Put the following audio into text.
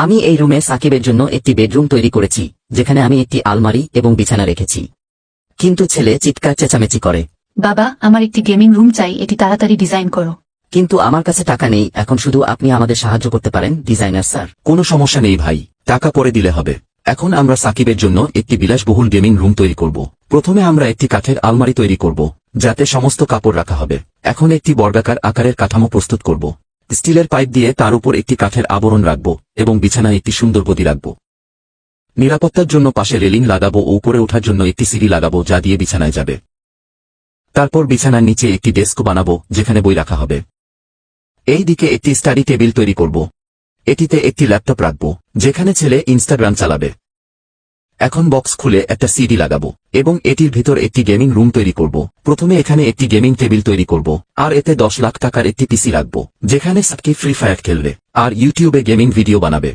আমি এই রুমে সাকিবের জন্য একটি বেডরুম তৈরি করেছি, যেখানে আমি একটি আলমারি এবং বিছানা রেখেছি। কিন্তু ছেলে চিৎকার চেঁচামেচি করে। বাবা, আমার একটি গেমিং রুম চাই, এটি তাড়াতাড়ি ডিজাইন করো। কিন্তু আমার কাছে টাকা নেই, এখন শুধু আপনি আমাদের সাহায্য করতে পারেন ডিজাইনার স্যার। কোনো সমস্যা নেই ভাই, টাকা পরে দিলে হবে। এখন আমরা সাকিবের জন্য একটি বিলাসবহুল গেমিং রুম তৈরি করব। প্রথমে আমরা একটি কাঠের আলমারি তৈরি করব, যাতে সমস্ত কাপড় রাখা হবে। এখন একটি বর্গাকার আকারের কাঠামো প্রস্তুত করব। স্টিলের পাইপ দিয়ে তার উপর একটি কাঠের আবরণ রাখব এবং বিছানায় একটি সুন্দর গদি রাখব। নিরাপত্তার জন্য পাশে রেলিং লাগাবো ও উপরে ওঠার জন্য একটি সিঁড়ি লাগাবো, যা দিয়ে বিছানায় যাবে। তারপর বিছানার নিচে একটি ডেস্ক বানাবো, যেখানে বই রাখা হবে। এই দিকে একটি স্টাডি টেবিল তৈরি করব। এটিতে একটি ল্যাপটপ রাখব, যেখানে ছেলে ইনস্টাগ্রাম চালাবে। এখন বক্স খুলে একটা সিডি লাগাবো এবং এটির ভিতর একটি গেমিং রুম তৈরি করব। প্রথমে এখানে একটি গেমিং টেবিল তৈরি করব, আর এতে 10 লাখ টাকার একটি পিসি রাখব, যেখানে সাকিব ফ্রি ফায়ার খেলবে আর ইউটিউবে গেমিং ভিডিও বানাবে।